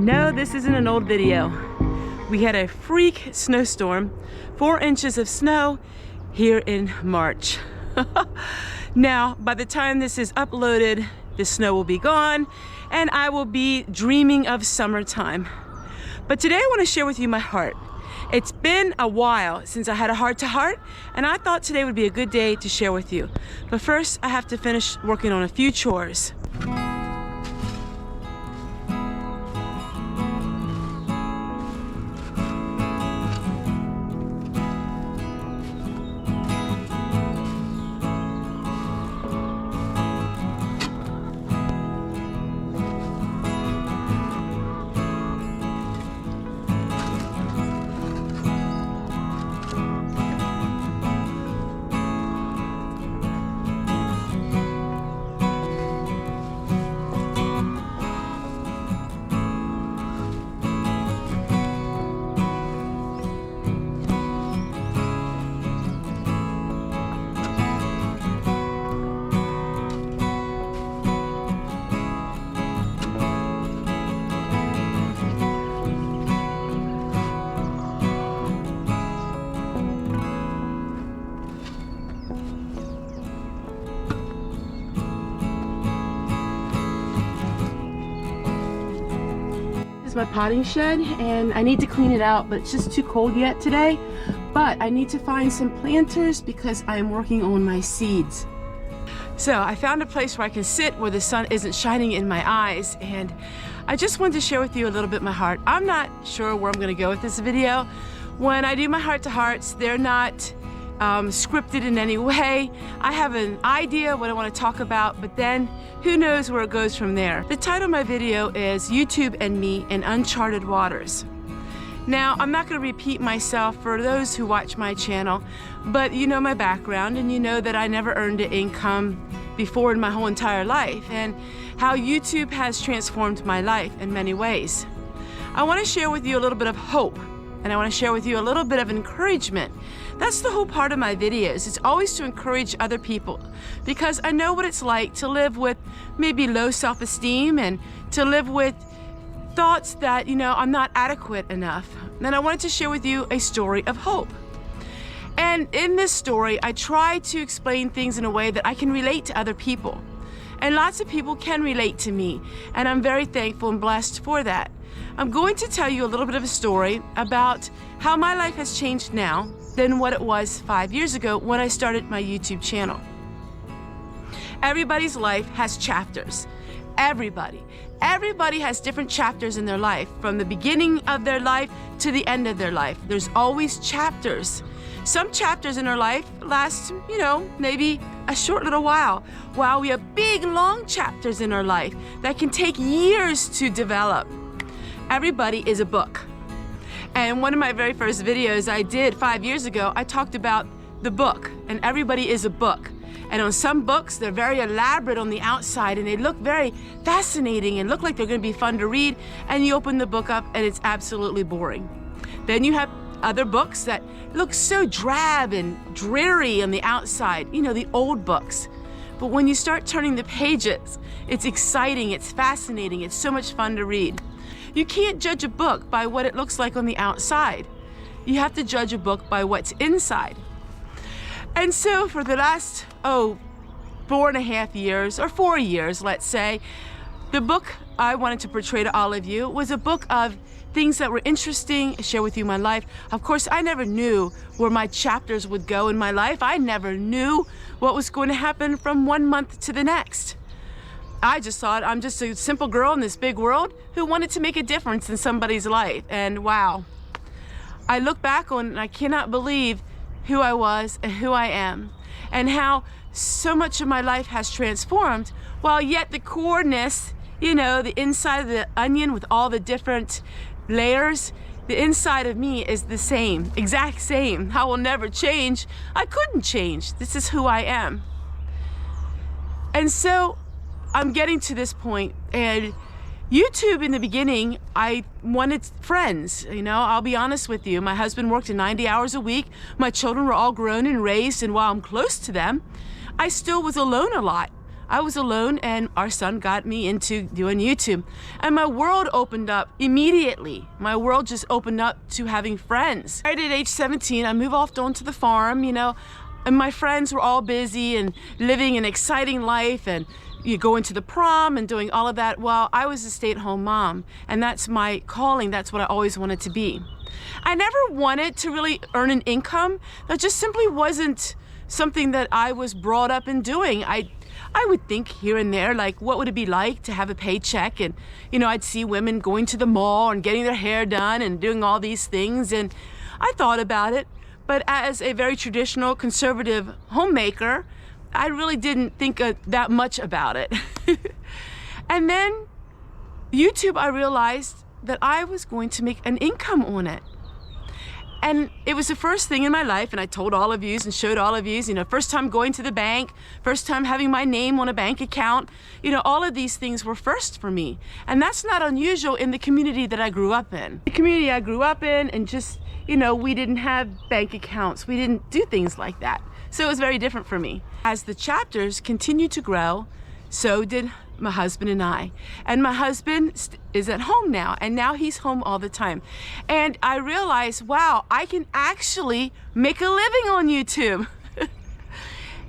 No, this isn't an old video. We had a freak snowstorm, 4 inches of snow here in March. Now, by the time this is uploaded, the snow will be gone and I will be dreaming of summertime. But today I want to share with you my heart. It's been a while since I had a heart-to-heart, and I thought today would be a good day to share with you. But first, I have to finish working on a few chores. My potting shed, and I need to clean it out, but it's just too cold yet today. But I need to find some planters because I am working on my seeds. So I found a place where I can sit where the sun isn't shining in my eyes, and I just wanted to share with you a little bit my heart. I'm not sure where I'm going to go with this video. When I do my heart-to-hearts, they're not scripted in any way. I have an idea what I want to talk about, but then who knows where it goes from there. The title of my video is YouTube and Me in Uncharted Waters. Now, I'm not going to repeat myself for those who watch my channel, but you know my background and you know that I never earned an income before in my whole entire life, and how YouTube has transformed my life in many ways. I want to share with you a little bit of hope, and I want to share with you a little bit of encouragement. That's the whole part of my videos. It's always to encourage other people, because I know what it's like to live with maybe low self-esteem and to live with thoughts that, you know, I'm not adequate enough. And I wanted to share with you a story of hope. And in this story, I try to explain things in a way that I can relate to other people. And lots of people can relate to me, and I'm very thankful and blessed for that. I'm going to tell you a little bit of a story about how my life has changed now than what it was 5 years ago when I started my YouTube channel. Everybody's life has chapters. Everybody has different chapters in their life, from the beginning of their life to the end of their life. There's always chapters. Some chapters in our life last, you know, maybe a short little while we have big, long chapters in our life that can take years to develop. Everybody is a book. And one of my very first videos I did 5 years ago, I talked about the book, and everybody is a book. And on some books, they're very elaborate on the outside, and they look very fascinating and look like they're going to be fun to read, and you open the book up and it's absolutely boring. Then you have other books that look so drab and dreary on the outside, you know, the old books. But when you start turning the pages, it's exciting, it's fascinating, it's so much fun to read. You can't judge a book by what it looks like on the outside. You have to judge a book by what's inside. And so for the last, 4.5 years, or 4 years, let's say, the book I wanted to portray to all of you was a book of things that were interesting, share with you my life. Of course, I never knew where my chapters would go in my life. I never knew what was going to happen from one month to the next. I just thought I'm just a simple girl in this big world who wanted to make a difference in somebody's life. And wow, I look back on and I cannot believe who I was and who I am, and how so much of my life has transformed, while yet the coreness, you know, the inside of the onion with all the different layers, the inside of me is the same, exact same. I will never change. I couldn't change. This is who I am. And so I'm getting to this point, and YouTube in the beginning, I wanted friends. You know, I'll be honest with you. My husband worked 90 hours a week. My children were all grown and raised, and while I'm close to them, I still was alone a lot. I was alone, and our son got me into doing YouTube. And my world opened up immediately. My world just opened up to having friends. Right at age 17, I moved off onto the farm, you know, and my friends were all busy and living an exciting life, and you going to the prom and doing all of that. Well, I was a stay-at-home mom, and that's my calling. That's what I always wanted to be. I never wanted to really earn an income. That just simply wasn't something that I was brought up in doing. I would think here and there, like, what would it be like to have a paycheck? And, you know, I'd see women going to the mall and getting their hair done and doing all these things. And I thought about it. But as a very traditional conservative homemaker, I really didn't think that much about it. And then YouTube, I realized that I was going to make an income on it. And it was the first thing in my life, and I told all of you and showed all of you, you know, first time going to the bank, first time having my name on a bank account, you know, all of these things were first for me. And that's not unusual in the community that I grew up in. The community I grew up in, and just, you know, we didn't have bank accounts. We didn't do things like that. So it was very different for me. As the chapters continued to grow, so did my husband and I. And my husband is at home now, and now he's home all the time. And I realized, wow, I can actually make a living on YouTube.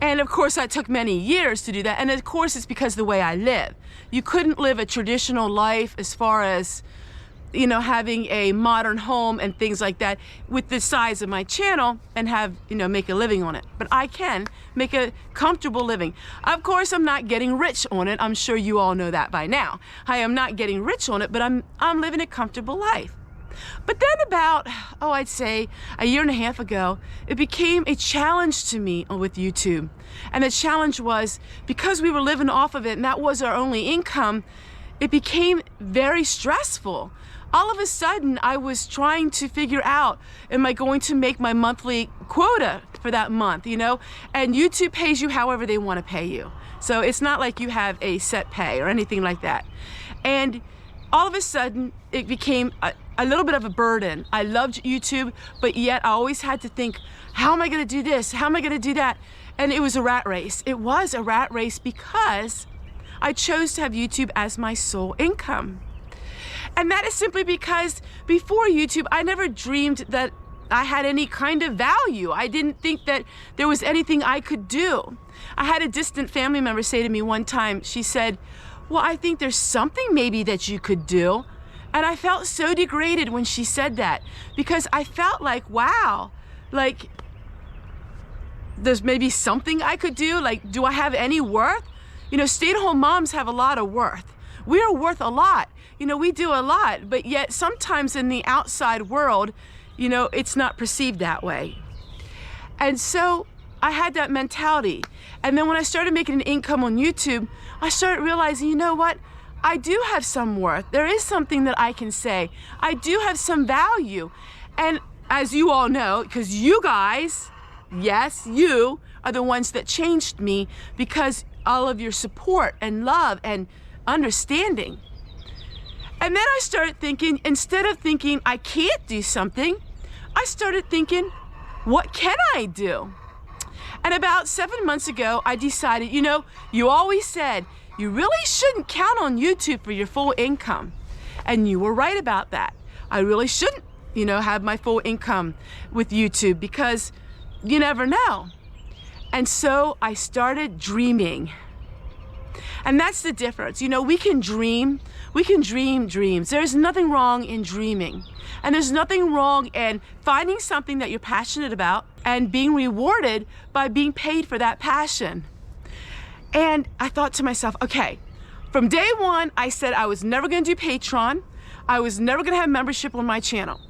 And of course, that took many years to do that. And of course, it's because of the way I live. You couldn't live a traditional life as far as, you know, having a modern home and things like that with the size of my channel and have, you know, make a living on it. But I can make a comfortable living. Of course, I'm not getting rich on it. I'm sure you all know that by now. I am not getting rich on it, but I'm living a comfortable life. But then about, I'd say a year and a half ago, it became a challenge to me with YouTube. And the challenge was, because we were living off of it and that was our only income, it became very stressful. All of a sudden, I was trying to figure out, am I going to make my monthly quota for that month, you know? And YouTube pays you however they want to pay you. So it's not like you have a set pay or anything like that. And all of a sudden, it became a little bit of a burden. I loved YouTube, but yet I always had to think, how am I going to do this? How am I going to do that? And it was a rat race. It was a rat race because I chose to have YouTube as my sole income. And that is simply because before YouTube, I never dreamed that I had any kind of value. I didn't think that there was anything I could do. I had a distant family member say to me one time, she said, well, I think there's something maybe that you could do. And I felt so degraded when she said that, because I felt like, wow, like there's maybe something I could do. Like, do I have any worth? You know, stay-at-home moms have a lot of worth. We are worth a lot. You know, we do a lot, but yet sometimes in the outside world, you know, it's not perceived that way. And so I had that mentality. And then when I started making an income on YouTube, I started realizing, you know what? I do have some worth. There is something that I can say. I do have some value. And as you all know, because you guys, yes, you are the ones that changed me, because all of your support and love and understanding. And then I started thinking, instead of thinking I can't do something, I started thinking, what can I do? And about 7 months ago, I decided, you know, you always said you really shouldn't count on YouTube for your full income. And you were right about that. I really shouldn't, you know, have my full income with YouTube, because you never know. And so I started dreaming. And that's the difference. You know, we can dream dreams. There's nothing wrong in dreaming. And there's nothing wrong in finding something that you're passionate about and being rewarded by being paid for that passion. And I thought to myself, okay, from day one, I said I was never gonna do Patreon. I was never gonna have membership on my channel.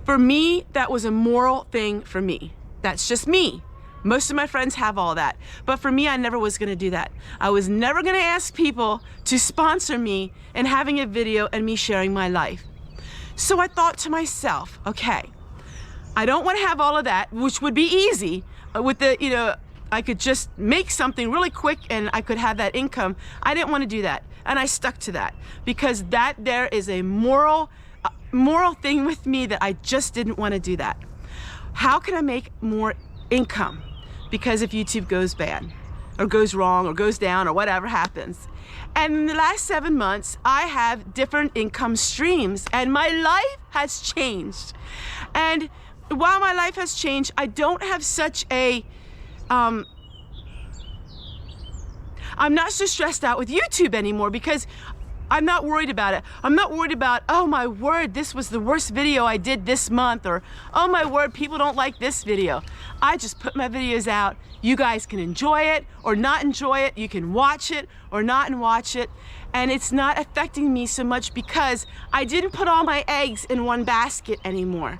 For me, that was a moral thing for me. That's just me. Most of my friends have all that. But for me, I never was gonna do that. I was never gonna ask people to sponsor me and having a video and me sharing my life. So I thought to myself, okay, I don't wanna have all of that, which would be easy with the, you know, I could just make something really quick and I could have that income. I didn't wanna do that. And I stuck to that, because that there is a moral thing with me that I just didn't wanna do that. How can I make more income? Because if YouTube goes bad, or goes wrong or goes down or whatever happens. And in the last 7 months, I have different income streams and my life has changed. And while my life has changed, I don't have such a, I'm not so stressed out with YouTube anymore because I'm not worried about it. I'm not worried about, oh my word, this was the worst video I did this month, or oh my word, people don't like this video. I just put my videos out. You guys can enjoy it or not enjoy it. You can watch it or not and watch it. And it's not affecting me so much because I didn't put all my eggs in one basket anymore.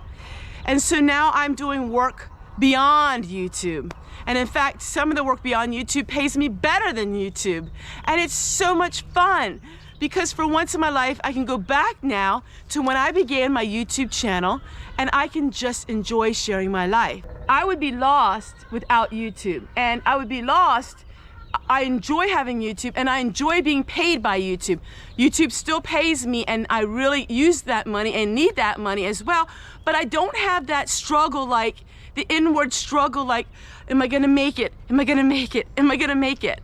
And so now I'm doing work beyond YouTube. And in fact, some of the work beyond YouTube pays me better than YouTube. And it's so much fun because for once in my life, I can go back now to when I began my YouTube channel and I can just enjoy sharing my life. I would be lost without YouTube, and I would be lost. I enjoy having YouTube and I enjoy being paid by YouTube. YouTube still pays me and I really use that money and need that money as well, but I don't have that struggle, like the inward struggle, like, am I gonna make it? Am I gonna make it? Am I gonna make it?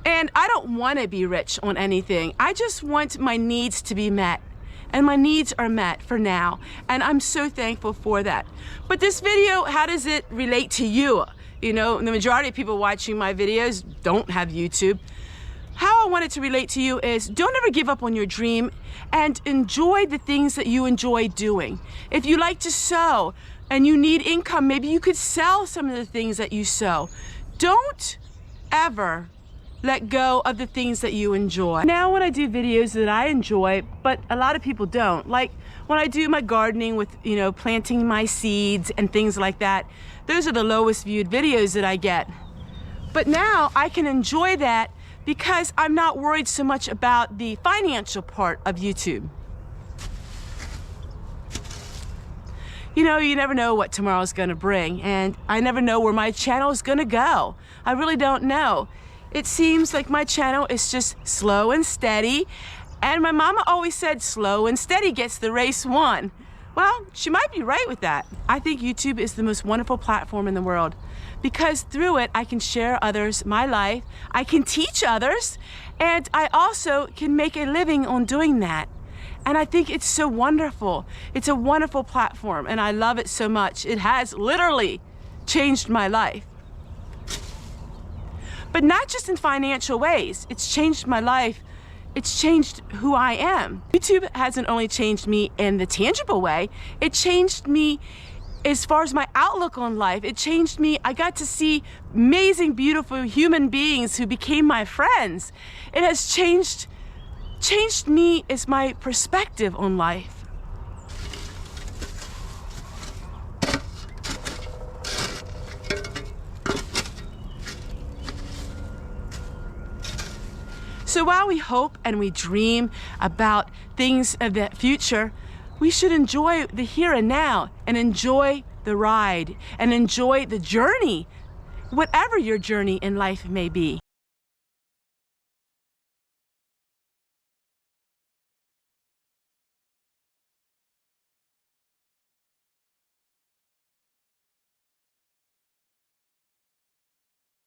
And I don't want to be rich on anything. I just want my needs to be met. And my needs are met for now. And I'm so thankful for that. But this video, how does it relate to you? You know, the majority of people watching my videos don't have YouTube. How I want it to relate to you is don't ever give up on your dream and enjoy the things that you enjoy doing. If you like to sew and you need income, maybe you could sell some of the things that you sew. Don't ever let go of the things that you enjoy. Now when I do videos that I enjoy, but a lot of people don't, like when I do my gardening with, you know, planting my seeds and things like that, those are the lowest viewed videos that I get. But now I can enjoy that because I'm not worried so much about the financial part of YouTube. You know, you never know what tomorrow's gonna bring, and I never know where my channel is gonna go. I really don't know. It seems like my channel is just slow and steady, and my mama always said slow and steady gets the race won. Well, she might be right with that. I think YouTube is the most wonderful platform in the world because through it I can share others my life, I can teach others, and I also can make a living on doing that. And I think it's so wonderful. It's a wonderful platform and I love it so much. It has literally changed my life. But not just in financial ways. It's changed my life. It's changed who I am. YouTube hasn't only changed me in the tangible way, it changed me as far as my outlook on life. It changed me. I got to see amazing, beautiful human beings who became my friends. It has changed me as my perspective on life. So while we hope and we dream about things of the future, we should enjoy the here and now and enjoy the ride and enjoy the journey, whatever your journey in life may be.